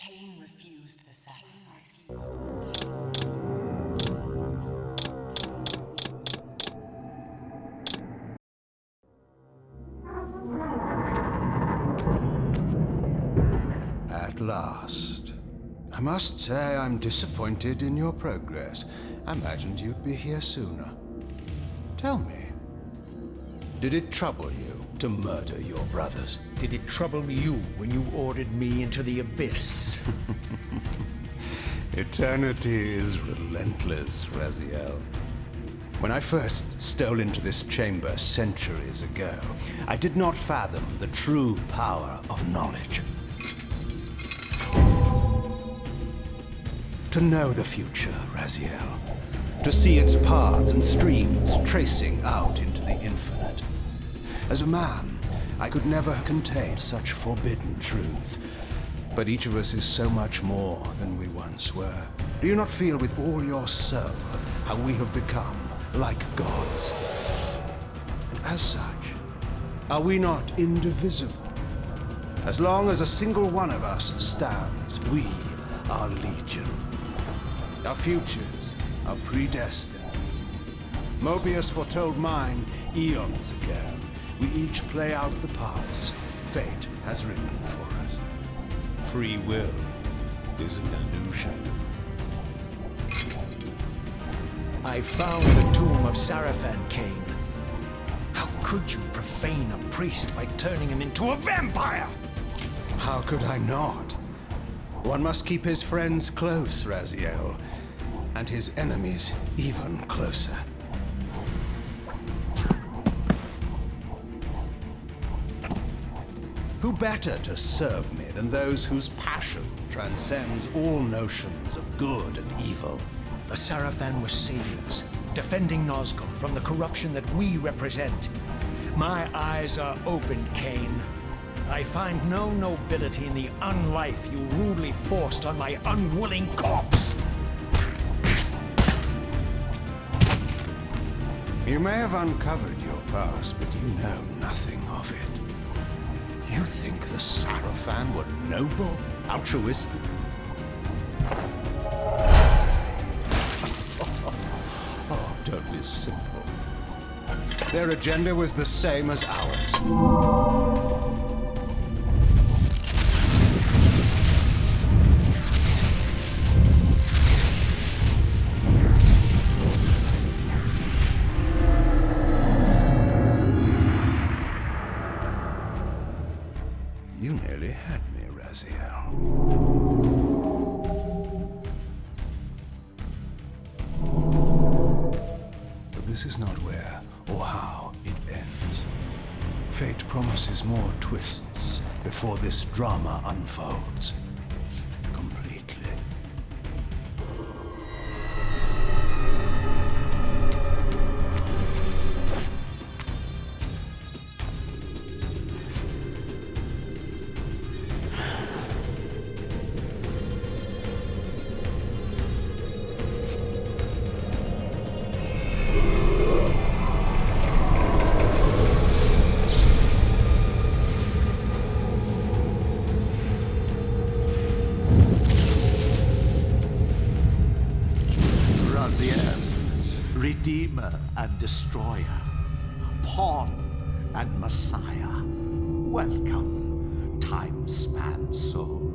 Cain refused the sacrifice. At last. I must say I'm disappointed in your progress. I imagined you'd be here sooner. Tell me, did it trouble you to murder your brothers? Did it trouble you when you ordered me into the abyss? Eternity is relentless, Raziel. When I first stole into this chamber centuries ago, I did not fathom the true power of knowledge. To know the future, Raziel. To see its paths and streams tracing out into the infinite. As a man, I could never contain such forbidden truths. But each of us is so much more than we once were. Do you not feel with all your soul how we have become like gods? And as such, are we not indivisible? As long as a single one of us stands, we are legion. Our futures are predestined. Mobius foretold mine eons ago. We each play out the parts fate has written for us. Free will is an illusion. I found the tomb of Sarafan, Cain. How could you profane a priest by turning him into a vampire? How could I not? One must keep his friends close, Raziel, and his enemies even closer. Who better to serve me than those whose passion transcends all notions of good and evil? The Sarafan were saviors, defending Nazgul from the corruption that we represent. My eyes are opened, Cain. I find no nobility in the unlife you rudely forced on my unwilling corpse. You may have uncovered your past, but you know nothing of it. You think the Sarafan were noble, altruistic? Oh, don't be simple. Their agenda was the same as ours. You nearly had me, Raziel. But this is not where or how it ends. Fate promises more twists before this drama unfolds completely. Redeemer and Destroyer, Pawn and Messiah. Welcome, time-span soul.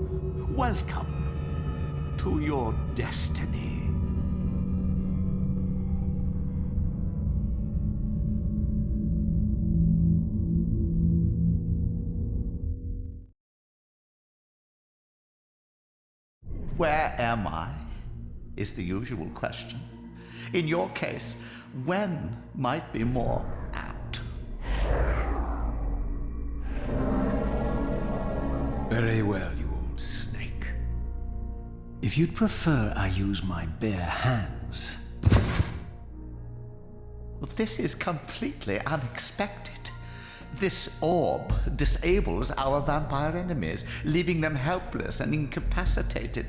Welcome to your destiny. Where am I? Is the usual question. In your case, when might be more apt. Very well, you old snake. If you'd prefer I use my bare hands. Well, this is completely unexpected. This orb disables our vampire enemies, leaving them helpless and incapacitated.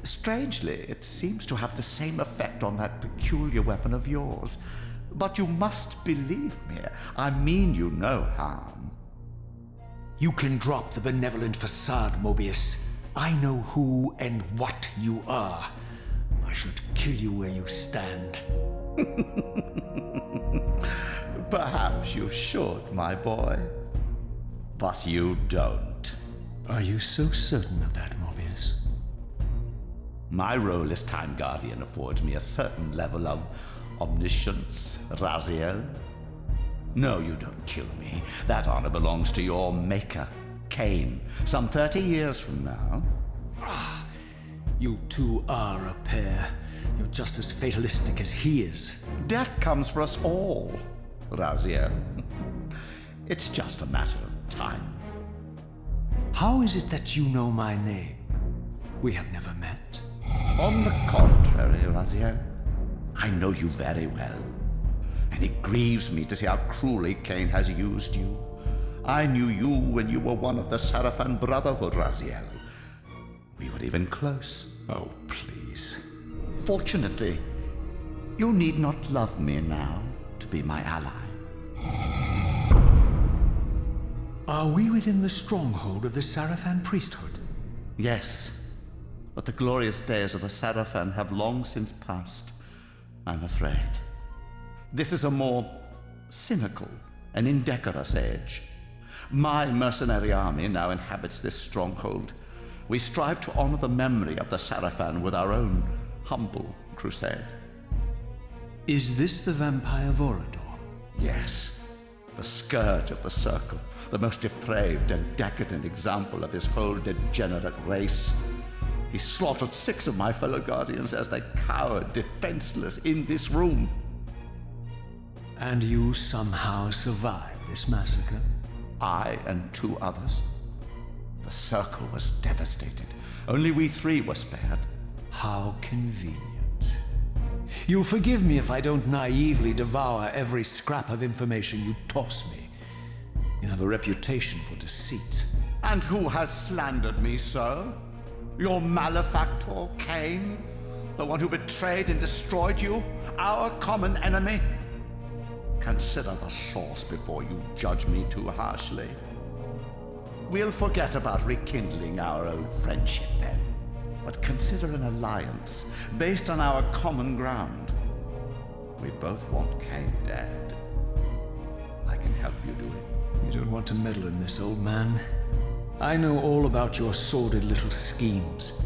Strangely, it seems to have the same effect on that peculiar weapon of yours. But you must believe me. I mean you no harm. You can drop the benevolent facade, Mobius. I know who and what you are. I should kill you where you stand. Perhaps you should, my boy. But you don't. Are you so certain of that, Morbius? My role as Time Guardian affords me a certain level of omniscience, Raziel. No, you don't kill me. That honor belongs to your maker, Cain, some 30 years from now. You two are a pair. You're just as fatalistic as he is. Death comes for us all, Raziel. It's just a matter of time. How is it that you know my name? We have never met. On the contrary, Raziel, I know you very well. And it grieves me to see how cruelly Cain has used you. I knew you when you were one of the Sarafan Brotherhood, Raziel. We were even close. Oh, please. Fortunately, you need not love me now to be my ally. Are we within the stronghold of the Sarafan priesthood? Yes, but the glorious days of the Sarafan have long since passed, I'm afraid. This is a more cynical and indecorous age. My mercenary army now inhabits this stronghold. We strive to honor the memory of the Sarafan with our own humble crusade. Is this the vampire Vorador? Yes, the scourge of the Circle, the most depraved and decadent example of his whole degenerate race. He slaughtered 6 of my fellow Guardians as they cowered defenseless in this room. And you somehow survived this massacre? I and 2 others. The Circle was devastated. Only we 3 were spared. How convenient. You'll forgive me if I don't naively devour every scrap of information you toss me. You have a reputation for deceit. And who has slandered me so? Your malefactor, Cain? The one who betrayed and destroyed you? Our common enemy? Consider the source before you judge me too harshly. We'll forget about rekindling our old friendship then. But consider an alliance based on our common ground. We both want Cain dead. I can help you do it. You don't want to meddle in this, old man. I know all about your sordid little schemes,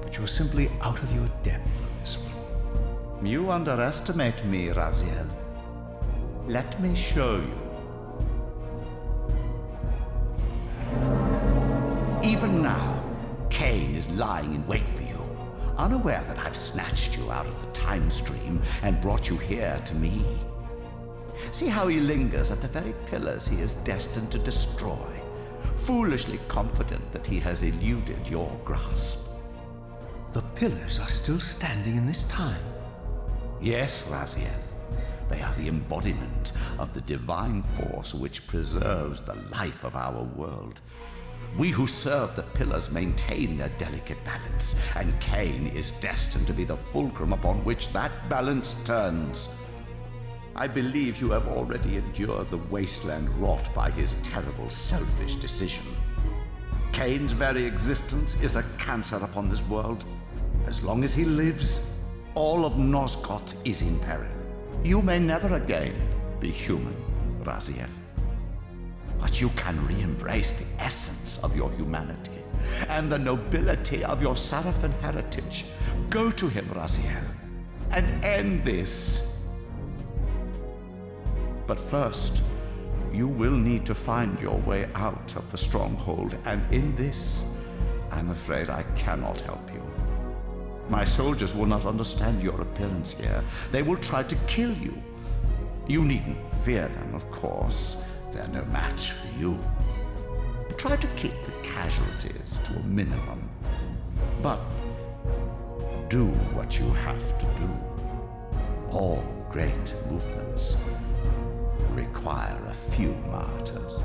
but you're simply out of your depth on this one. You underestimate me, Raziel. Let me show you. Even now, Cain is lying in wait for you, unaware that I've snatched you out of the time stream and brought you here to me. See how he lingers at the very pillars he is destined to destroy, foolishly confident that he has eluded your grasp. The pillars are still standing in this time. Yes, Raziel. They are the embodiment of the divine force which preserves the life of our world. We who serve the pillars maintain their delicate balance, and Cain is destined to be the fulcrum upon which that balance turns. I believe you have already endured the wasteland wrought by his terrible, selfish decision. Cain's very existence is a cancer upon this world. As long as he lives, all of Nosgoth is in peril. You may never again be human, Raziel. But you can re-embrace the essence of your humanity and the nobility of your Sarafan heritage. Go to him, Raziel, and end this. But first, you will need to find your way out of the stronghold, and in this, I'm afraid I cannot help you. My soldiers will not understand your appearance here. They will try to kill you. You needn't fear them, of course. They're no match for you. Try to keep the casualties to a minimum. But do what you have to do. All great movements require a few martyrs.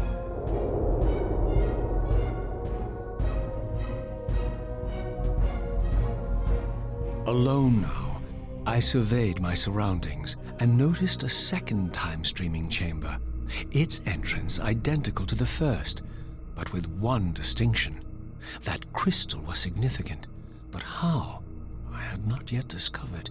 Alone now, I surveyed my surroundings and noticed a second time-streaming chamber. Its entrance identical to the first, but with one distinction. That crystal was significant, but how? I had not yet discovered.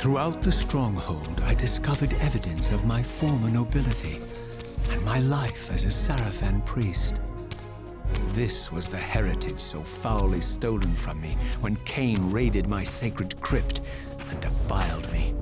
Throughout the stronghold, I discovered evidence of my former nobility and my life as a Sarafan priest. This was the heritage so foully stolen from me when Cain raided my sacred crypt and defiled me.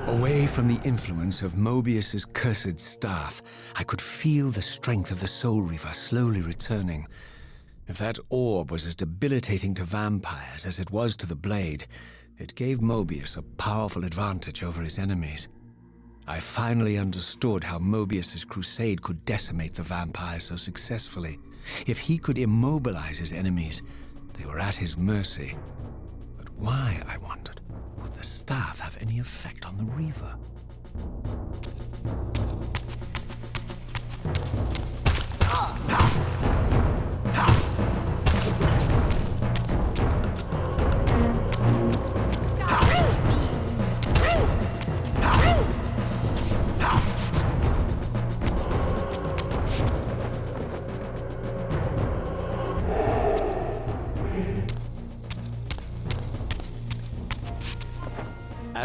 Away from the influence of Mobius's cursed staff, I could feel the strength of the Soul Reaver slowly returning. If that orb was as debilitating to vampires as it was to the blade, it gave Mobius a powerful advantage over his enemies. I finally understood how Mobius's crusade could decimate the vampires so successfully. If he could immobilize his enemies, they were at his mercy. But why, I wondered, would the staff have any effect on the Reaver?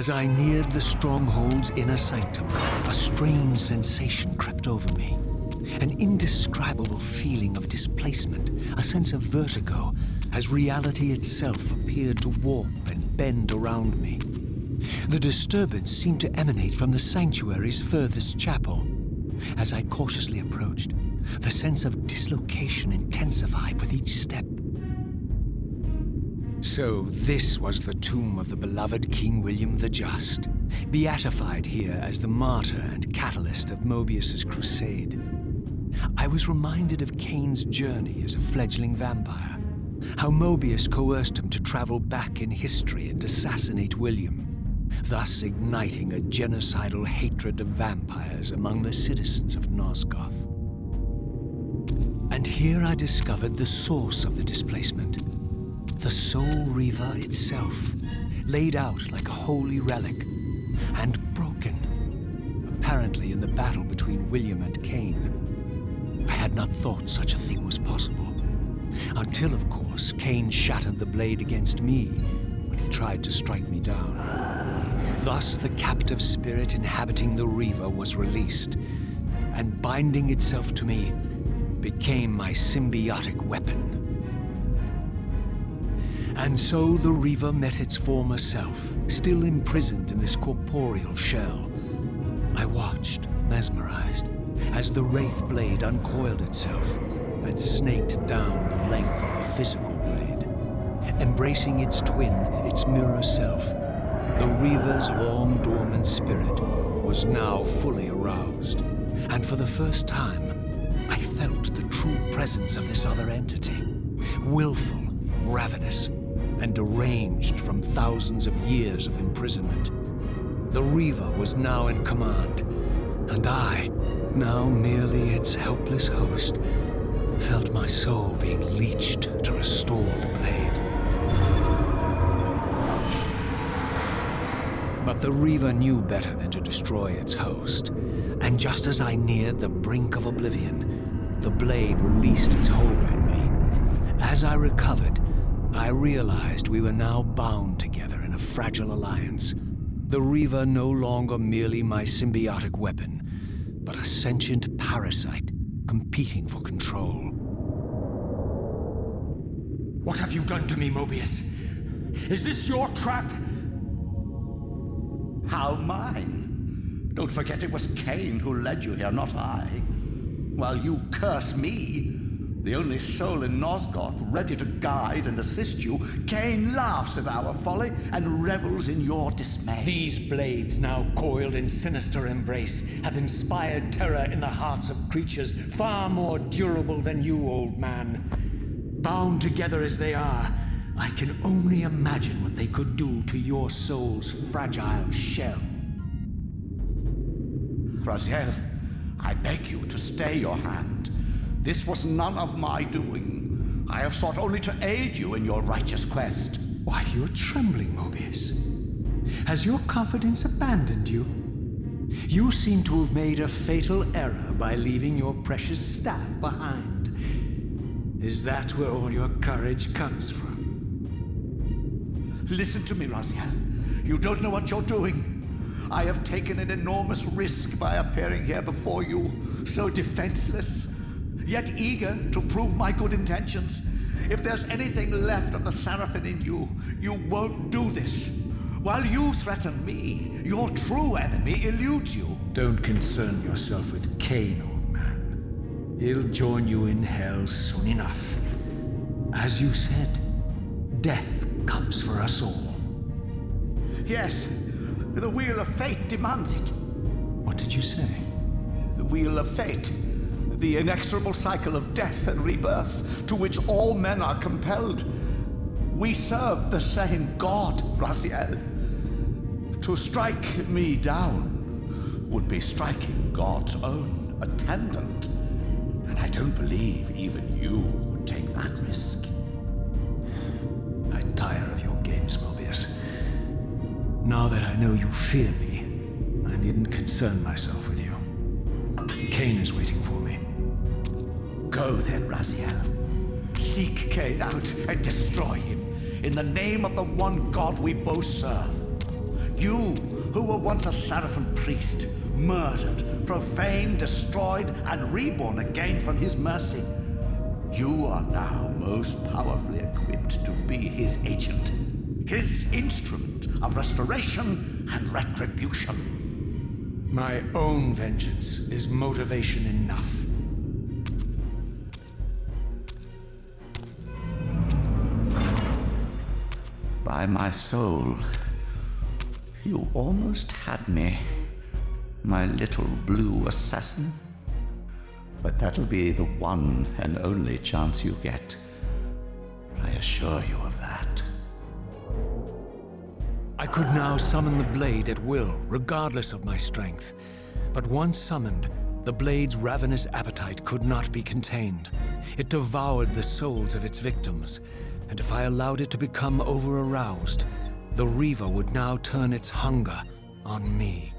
As I neared the stronghold's inner sanctum, a strange sensation crept over me. An indescribable feeling of displacement, a sense of vertigo, as reality itself appeared to warp and bend around me. The disturbance seemed to emanate from the sanctuary's furthest chapel. As I cautiously approached, the sense of dislocation intensified with each step. So this was the tomb of the beloved King William the Just, beatified here as the martyr and catalyst of Mobius's crusade. I was reminded of Kane's journey as a fledgling vampire, how Mobius coerced him to travel back in history and assassinate William, thus igniting a genocidal hatred of vampires among the citizens of Nosgoth. And here I discovered the source of the displacement. The Soul Reaver itself, laid out like a holy relic, and broken, apparently in the battle between William and Kane. I had not thought such a thing was possible, until, of course, Kane shattered the blade against me when he tried to strike me down. Thus, the captive spirit inhabiting the Reaver was released, and binding itself to me became my symbiotic weapon. And so the Reaver met its former self, still imprisoned in this corporeal shell. I watched, mesmerized, as the Wraith blade uncoiled itself and snaked down the length of the physical blade. Embracing its twin, its mirror self, the Reaver's long-dormant spirit was now fully aroused. And for the first time, I felt the true presence of this other entity, willful, ravenous, and deranged from thousands of years of imprisonment. The Reaver was now in command, and I, now merely its helpless host, felt my soul being leached to restore the blade. But the Reaver knew better than to destroy its host, and just as I neared the brink of oblivion, the blade released its hold on me. As I recovered, I realized we were now bound together in a fragile alliance. The Reaver no longer merely my symbiotic weapon, but a sentient parasite competing for control. What have you done to me, Mobius? Is this your trap? How mine? Don't forget it was Kane who led you here, not I. While you curse me, the only soul in Nosgoth ready to guide and assist you, Kane laughs at our folly and revels in your dismay. These blades, now coiled in sinister embrace, have inspired terror in the hearts of creatures far more durable than you, old man. Bound together as they are, I can only imagine what they could do to your soul's fragile shell. Raziel, I beg you to stay your hand. This was none of my doing. I have sought only to aid you in your righteous quest. Why, you're trembling, Mobius. Has your confidence abandoned you? You seem to have made a fatal error by leaving your precious staff behind. Is that where all your courage comes from? Listen to me, Raziel. You don't know what you're doing. I have taken an enormous risk by appearing here before you, so defenseless, yet eager to prove my good intentions. If there's anything left of the Seraphim in you, you won't do this. While you threaten me, your true enemy eludes you. Don't concern yourself with Kane, old man. He'll join you in hell soon enough. As you said, death comes for us all. Yes, the wheel of fate demands it. What did you say? The wheel of fate. The inexorable cycle of death and rebirth to which all men are compelled. We serve the same God, Raziel. To strike me down would be striking God's own attendant. And I don't believe even you would take that risk. I tire of your games, Mobius. Now that I know you fear me, I needn't concern myself with you. Kane is waiting for me. Go then, Raziel. Seek Kane out and destroy him in the name of the one God we both serve. You, who were once a Seraphim priest, murdered, profaned, destroyed, and reborn again from his mercy. You are now most powerfully equipped to be his agent, his instrument of restoration and retribution. My own vengeance is motivation enough. By my soul, you almost had me, my little blue assassin. But that'll be the one and only chance you get. I assure you of that. I could now summon the blade at will, regardless of my strength. But once summoned, the blade's ravenous appetite could not be contained. It devoured the souls of its victims, and if I allowed it to become over-aroused, the Reaver would now turn its hunger on me.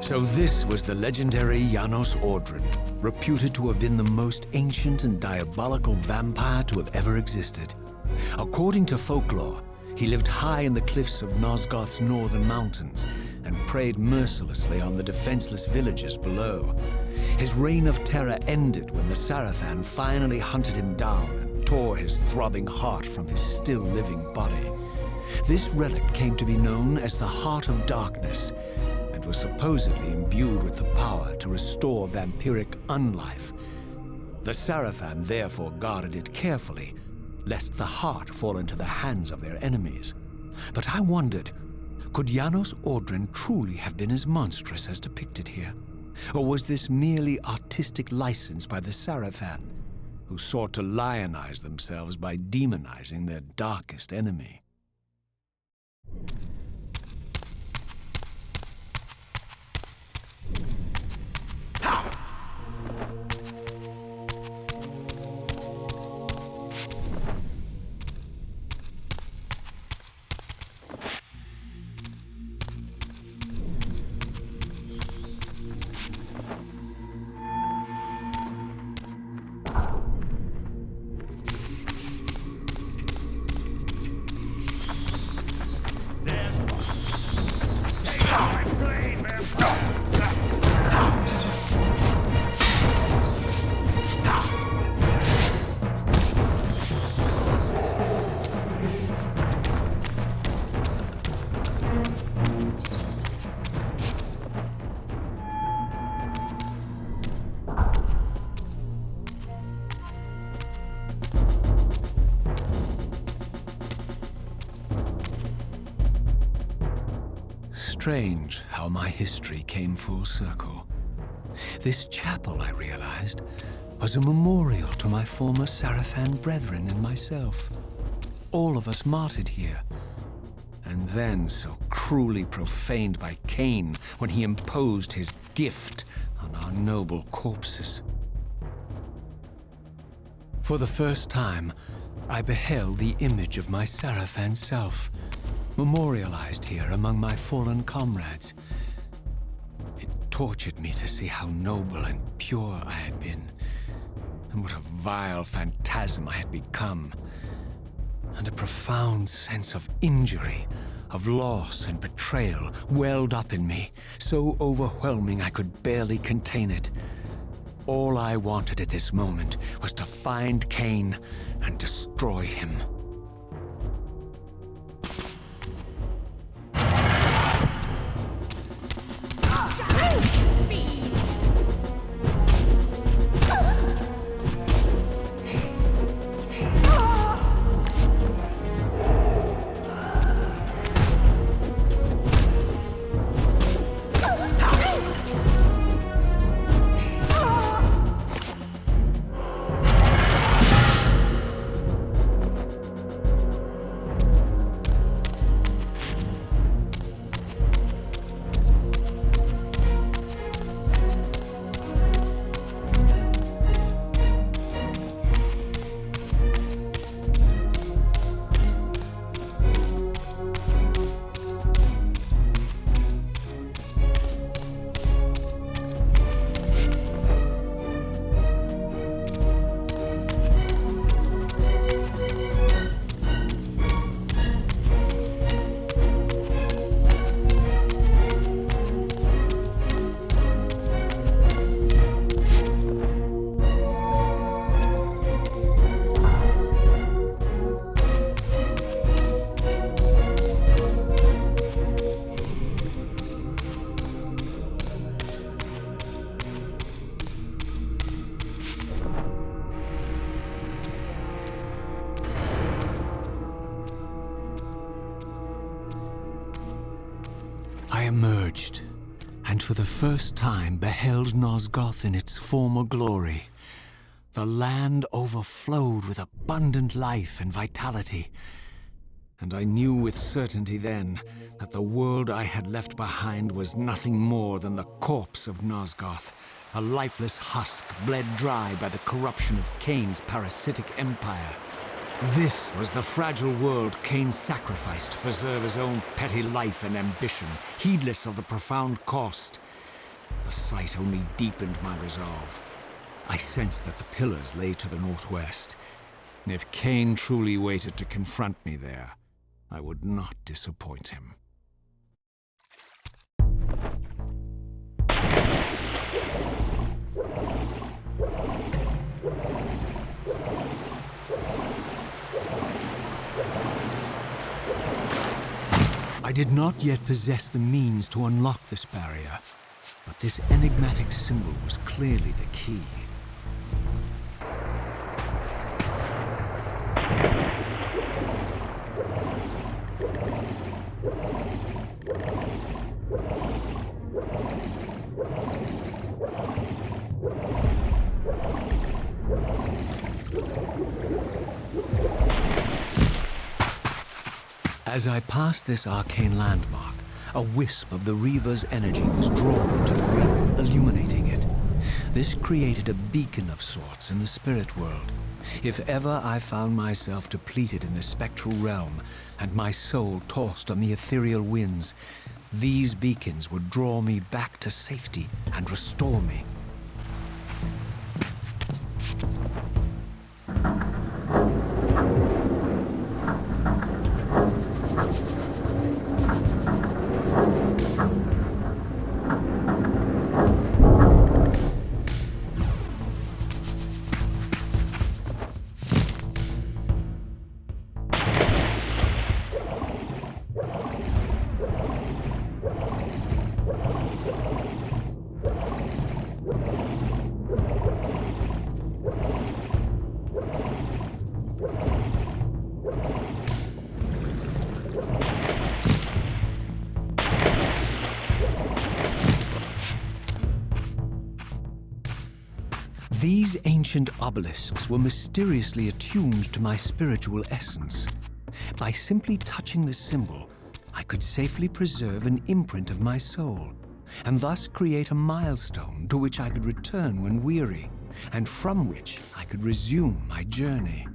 So this was the legendary Janos Ordren, reputed to have been the most ancient and diabolical vampire to have ever existed. According to folklore, he lived high in the cliffs of Nosgoth's northern mountains and preyed mercilessly on the defenseless villagers below. His reign of terror ended when the Sarafan finally hunted him down and tore his throbbing heart from his still-living body. This relic came to be known as the Heart of Darkness, and was supposedly imbued with the power to restore vampiric unlife. The Sarafan therefore guarded it carefully, lest the heart fall into the hands of their enemies. But I wondered, could Janos Ordren truly have been as monstrous as depicted here? Or was this merely artistic license by the Sarafan, who sought to lionize themselves by demonizing their darkest enemy? Strange how my history came full circle. This chapel, I realized, was a memorial to my former Sarafan brethren and myself. All of us martyred here, and then so cruelly profaned by Cain when he imposed his gift on our noble corpses. For the first time, I beheld the image of my Sarafan self, memorialized here among my fallen comrades. It tortured me to see how noble and pure I had been, and what a vile phantasm I had become, and a profound sense of injury, of loss and betrayal welled up in me, so overwhelming I could barely contain it. All I wanted at this moment was to find Cain and destroy him. for the first time beheld Nosgoth in its former glory. The land overflowed with abundant life and vitality, and I knew with certainty then that the world I had left behind was nothing more than the corpse of Nosgoth, a lifeless husk bled dry by the corruption of Cain's parasitic empire. This was the fragile world Cain sacrificed to preserve his own petty life and ambition, heedless of the profound cost. The sight only deepened my resolve. I sensed that the pillars lay to the northwest. If Cain truly waited to confront me there, I would not disappoint him. I did not yet possess the means to unlock this barrier, but this enigmatic symbol was clearly the key. As I passed this arcane landmark, a wisp of the Reaver's energy was drawn into the ring, illuminating it. This created a beacon of sorts in the spirit world. If ever I found myself depleted in the spectral realm, and my soul tossed on the ethereal winds, these beacons would draw me back to safety and restore me. These ancient obelisks were mysteriously attuned to my spiritual essence. By simply touching the symbol, I could safely preserve an imprint of my soul, and thus create a milestone to which I could return when weary, and from which I could resume my journey.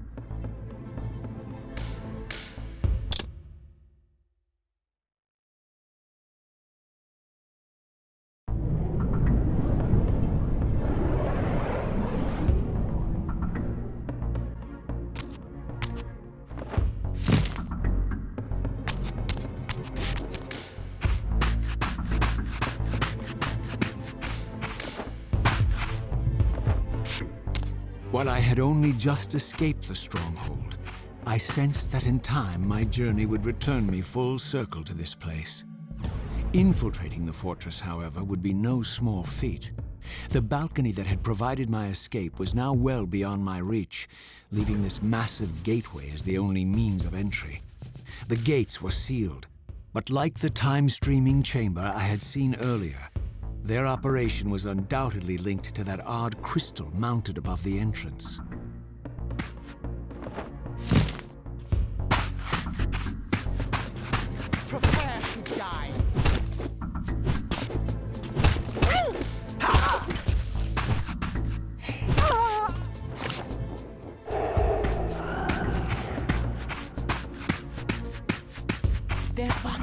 While I had only just escaped the stronghold, I sensed that in time my journey would return me full circle to this place. Infiltrating the fortress, however, would be no small feat. The balcony that had provided my escape was now well beyond my reach, leaving this massive gateway as the only means of entry. The gates were sealed, but like the time-streaming chamber I had seen earlier, their operation was undoubtedly linked to that odd crystal mounted above the entrance. Prepare to die! There's one.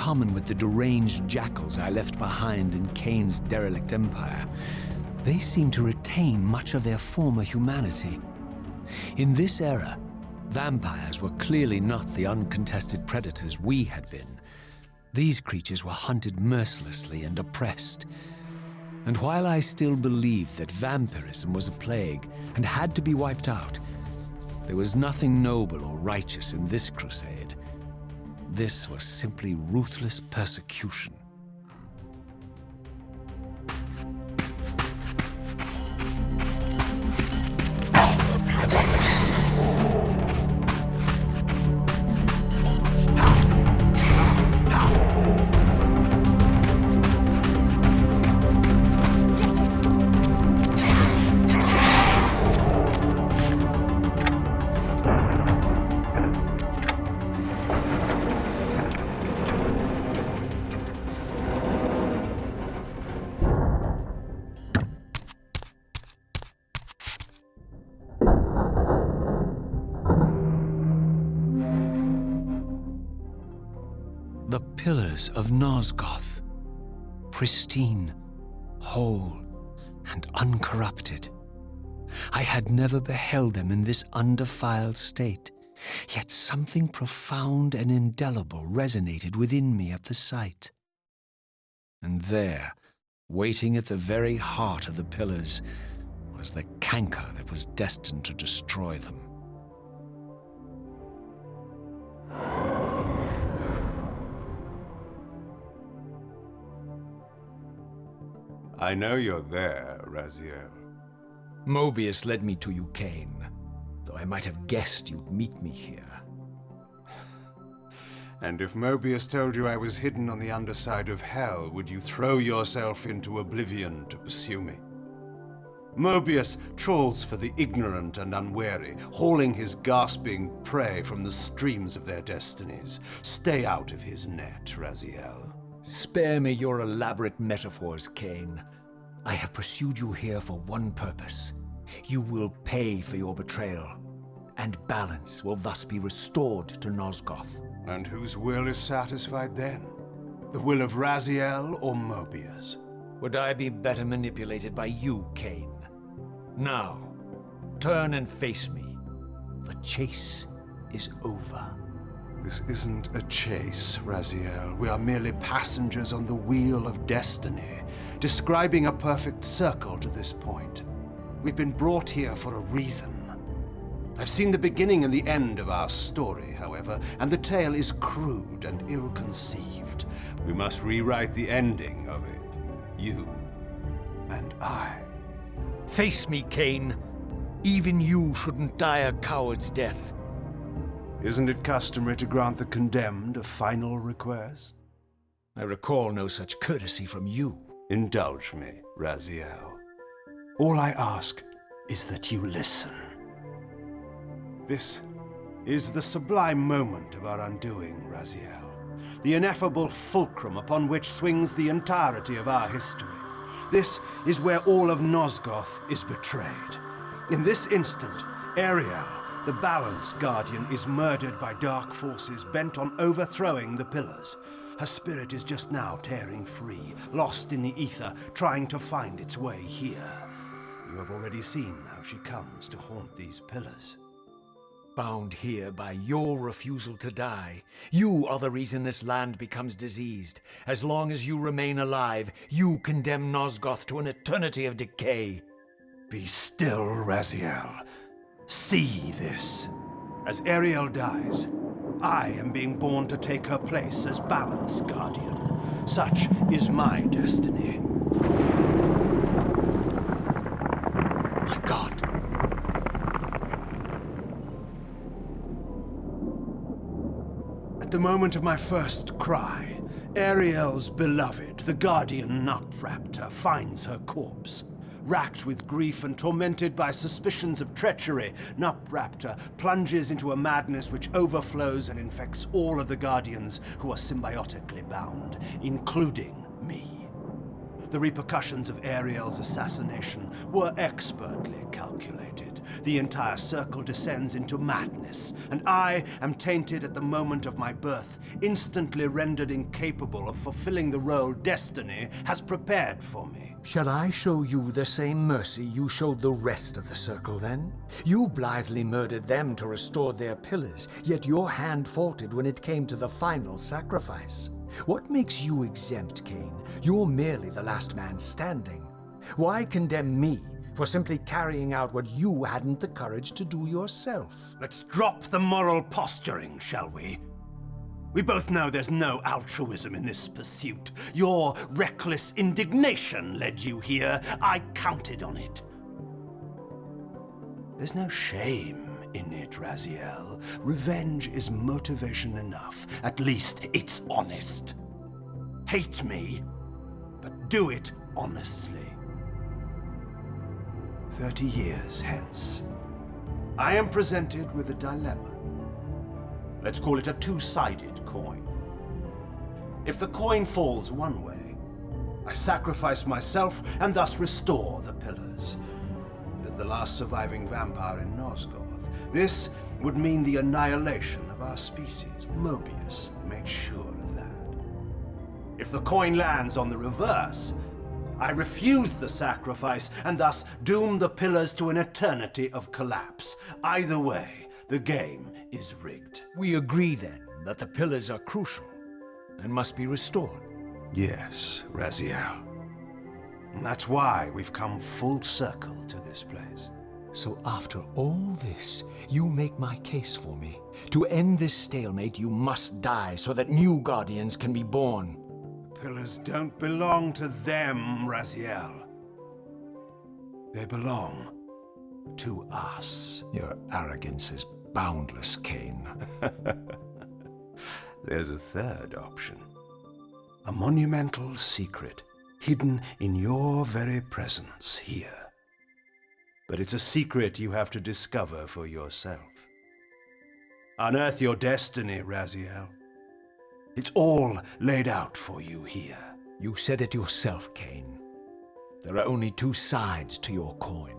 common with the deranged jackals I left behind in Kane's derelict empire, they seem to retain much of their former humanity. In this era, vampires were clearly not the uncontested predators we had been. These creatures were hunted mercilessly and oppressed. And while I still believed that vampirism was a plague and had to be wiped out, there was nothing noble or righteous in this crusade. This was simply ruthless persecution. The pillars of Nosgoth, pristine, whole, and uncorrupted. I had never beheld them in this undefiled state, yet something profound and indelible resonated within me at the sight. And there, waiting at the very heart of the pillars, was the canker that was destined to destroy them. I know you're there, Raziel. Mobius led me to you, Kane, though I might have guessed you'd meet me here. And if Mobius told you I was hidden on the underside of hell, would you throw yourself into oblivion to pursue me? Mobius trawls for the ignorant and unwary, hauling his gasping prey from the streams of their destinies. Stay out of his net, Raziel. Spare me your elaborate metaphors, Kane. I have pursued you here for one purpose. You will pay for your betrayal, and balance will thus be restored to Nosgoth. And whose will is satisfied then? The will of Raziel or Mobius? Would I be better manipulated by you, Kane? Now, turn and face me. The chase is over. This isn't a chase, Raziel. We are merely passengers on the wheel of destiny, describing a perfect circle to this point. We've been brought here for a reason. I've seen the beginning and the end of our story, however, and the tale is crude and ill-conceived. We must rewrite the ending of it. You and I. Face me, Kane. Even you shouldn't die a coward's death. Isn't it customary to grant the condemned a final request? I recall no such courtesy from you. Indulge me, Raziel. All I ask is that you listen. This is the sublime moment of our undoing, Raziel. The ineffable fulcrum upon which swings the entirety of our history. This is where all of Nosgoth is betrayed. In this instant, Ariel, the Balance Guardian, is murdered by dark forces bent on overthrowing the pillars. Her spirit is just now tearing free, lost in the ether, trying to find its way here. You have already seen how she comes to haunt these pillars. Bound here by your refusal to die. You are the reason this land becomes diseased. As long as you remain alive, you condemn Nosgoth to an eternity of decay. Be still, Raziel. See this. As Ariel dies, I am being born to take her place as Balance Guardian. Such is my destiny. My God. At the moment of my first cry, Ariel's beloved, the Guardian Nutraptor, finds her corpse. Racked with grief and tormented by suspicions of treachery, Nutraptor plunges into a madness which overflows and infects all of the Guardians who are symbiotically bound, including me. The repercussions of Ariel's assassination were expertly calculated. The entire circle descends into madness, and I am tainted at the moment of my birth, instantly rendered incapable of fulfilling the role destiny has prepared for me. Shall I show you the same mercy you showed the rest of the circle, then? You blithely murdered them to restore their pillars, yet your hand faltered when it came to the final sacrifice. What makes you exempt, Cain? You're merely the last man standing. Why condemn me for simply carrying out what you hadn't the courage to do yourself? Let's drop the moral posturing, shall we? We both know there's no altruism in this pursuit. Your reckless indignation led you here. I counted on it. There's no shame in it, Raziel. Revenge is motivation enough. At least it's honest. Hate me, but do it honestly. 30 years hence, I am presented with a dilemma. Let's call it a two-sided coin. If the coin falls one way, I sacrifice myself and thus restore the pillars. But as the last surviving vampire in Nosgoth, this would mean the annihilation of our species. Mobius made sure of that. If the coin lands on the reverse, I refuse the sacrifice and thus doom the pillars to an eternity of collapse. Either way, the game is rigged. We agree, then, that the pillars are crucial and must be restored. Yes, Raziel. And that's why we've come full circle to this place. So after all this, you make my case for me. To end this stalemate, you must die so that new guardians can be born. The pillars don't belong to them, Raziel. They belong to us. Your arrogance is boundless, Cain. There's a third option. A monumental secret hidden in your very presence here. But it's a secret you have to discover for yourself. Unearth your destiny, Raziel. It's all laid out for you here. You said it yourself, Cain. There are only two sides to your coin.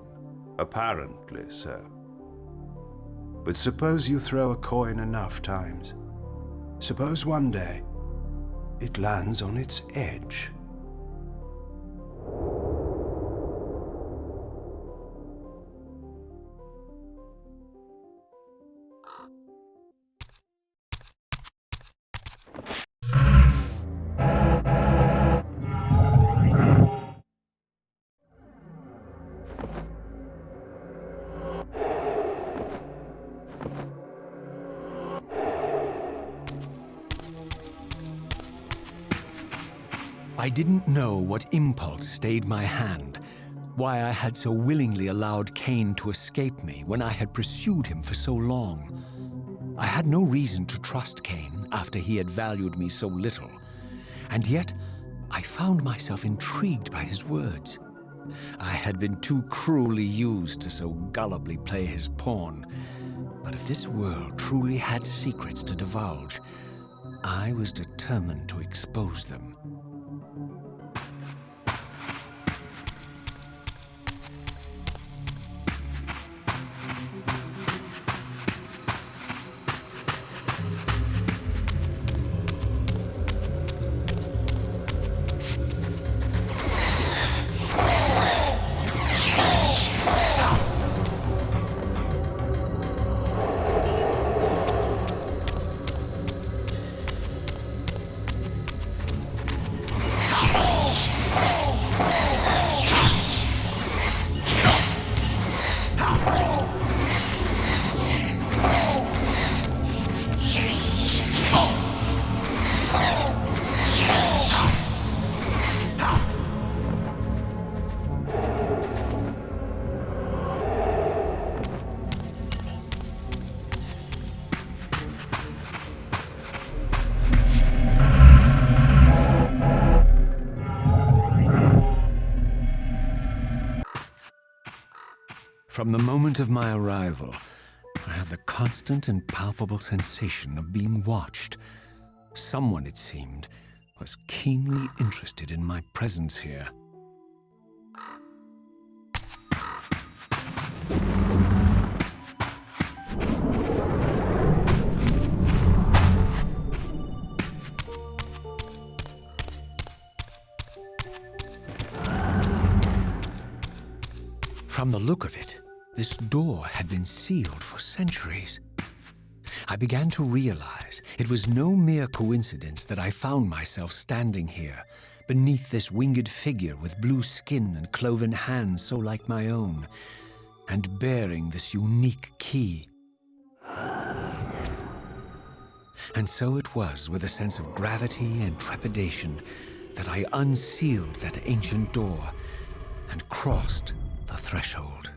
Apparently so. But suppose you throw a coin enough times. Suppose one day it lands on its edge. I didn't know what impulse stayed my hand, why I had so willingly allowed Cain to escape me when I had pursued him for so long. I had no reason to trust Cain after he had valued me so little, and yet I found myself intrigued by his words. I had been too cruelly used to so gullibly play his pawn, but if this world truly had secrets to divulge, I was determined to expose them. From the moment of my arrival, I had the constant and palpable sensation of being watched. Someone, it seemed, was keenly interested in my presence here. From the look of it, this door had been sealed for centuries. I began to realize it was no mere coincidence that I found myself standing here, beneath this winged figure with blue skin and cloven hands so like my own, and bearing this unique key. And so it was with a sense of gravity and trepidation that I unsealed that ancient door and crossed the threshold.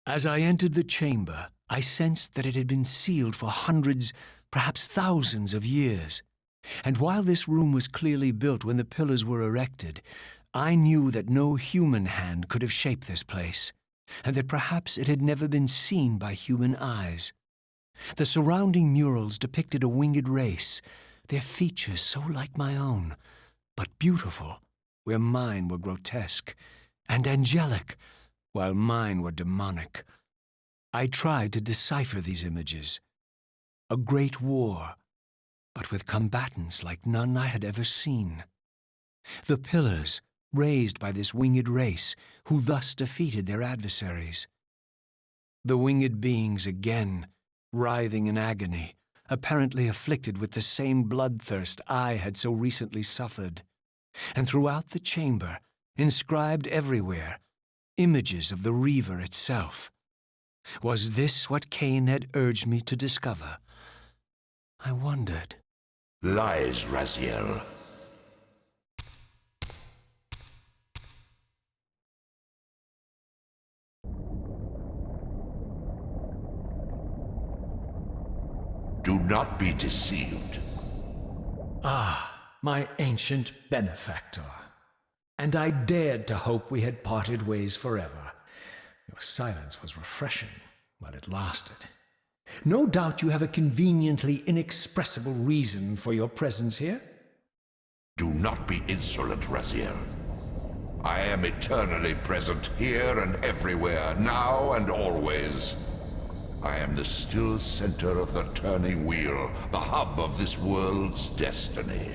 As I entered the chamber, I sensed that it had been sealed for hundreds, perhaps thousands of years. And while this room was clearly built when the pillars were erected, I knew that no human hand could have shaped this place, and that perhaps it had never been seen by human eyes. The surrounding murals depicted a winged race, their features so like my own, but beautiful, where mine were grotesque, and angelic, while mine were demonic. I tried to decipher these images. A great war, but with combatants like none I had ever seen. The pillars, raised by this winged race, who thus defeated their adversaries. The winged beings again, writhing in agony, apparently afflicted with the same bloodthirst I had so recently suffered. And throughout the chamber, inscribed everywhere, images of the Reaver itself. Was this what Cain had urged me to discover? I wondered. Lies, Raziel. Do not be deceived. Ah, my ancient benefactor. And I dared to hope we had parted ways forever. Your silence was refreshing while it lasted. No doubt you have a conveniently inexpressible reason for your presence here. Do not be insolent, Raziel. I am eternally present here and everywhere, now and always. I am the still center of the turning wheel, the hub of this world's destiny.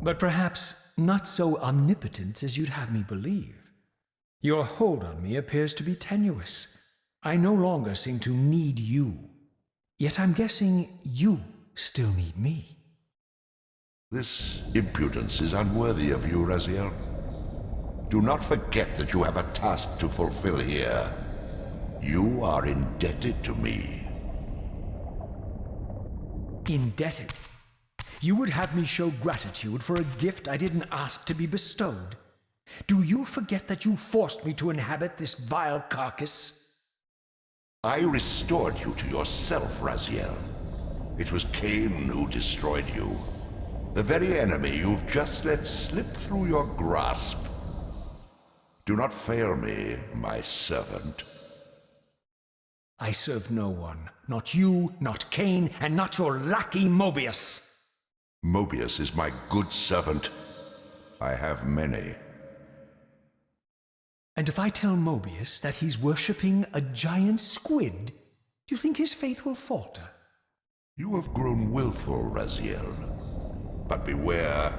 But perhaps not so omnipotent as you'd have me believe. Your hold on me appears to be tenuous. I no longer seem to need you. Yet I'm guessing you still need me. This impudence is unworthy of you, Raziel. Do not forget that you have a task to fulfill here. You are indebted to me. Indebted? You would have me show gratitude for a gift I didn't ask to be bestowed. Do you forget that you forced me to inhabit this vile carcass? I restored you to yourself, Raziel. It was Cain who destroyed you. The very enemy you've just let slip through your grasp. Do not fail me, my servant. I serve no one. Not you, not Cain, and not your lackey Mobius. Mobius is my good servant. I have many. And if I tell Mobius that he's worshipping a giant squid, do you think his faith will falter? You have grown willful, Raziel. But beware.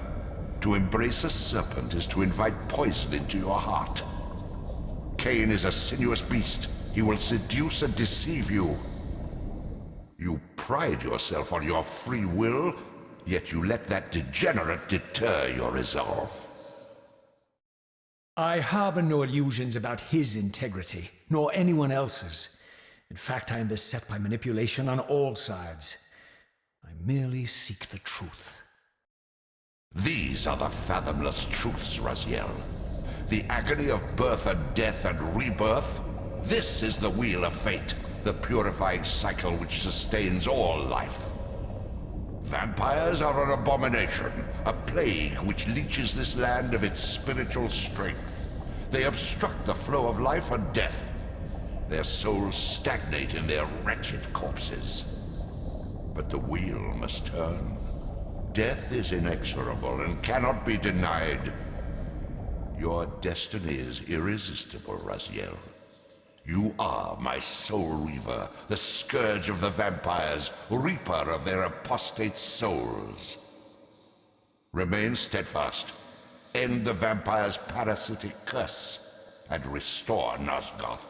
To embrace a serpent is to invite poison into your heart. Cain is a sinuous beast. He will seduce and deceive you. You pride yourself on your free will, yet you let that degenerate deter your resolve. I harbor no illusions about his integrity, nor anyone else's. In fact, I am beset by manipulation on all sides. I merely seek the truth. These are the fathomless truths, Raziel. The agony of birth and death and rebirth. This is the wheel of fate, the purifying cycle which sustains all life. Vampires are an abomination, a plague which leeches this land of its spiritual strength. They obstruct the flow of life and death. Their souls stagnate in their wretched corpses. But the wheel must turn. Death is inexorable and cannot be denied. Your destiny is irresistible, Raziel. You are my soul Reaver, the scourge of the vampires, reaper of their apostate souls. Remain steadfast, end the vampire's parasitic curse, and restore Nosgoth.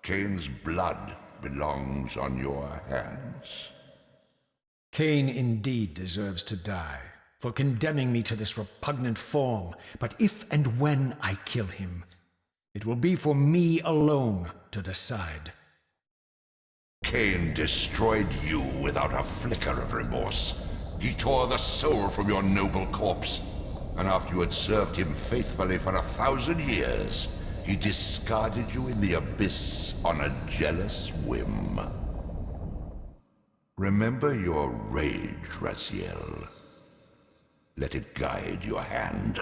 Cain's blood belongs on your hands. Cain indeed deserves to die for condemning me to this repugnant form, but if and when I kill him, it will be for me alone to decide. Cain destroyed you without a flicker of remorse. He tore the soul from your noble corpse, and after you had served him faithfully for 1,000 years, he discarded you in the abyss on a jealous whim. Remember your rage, Raziel. Let it guide your hand.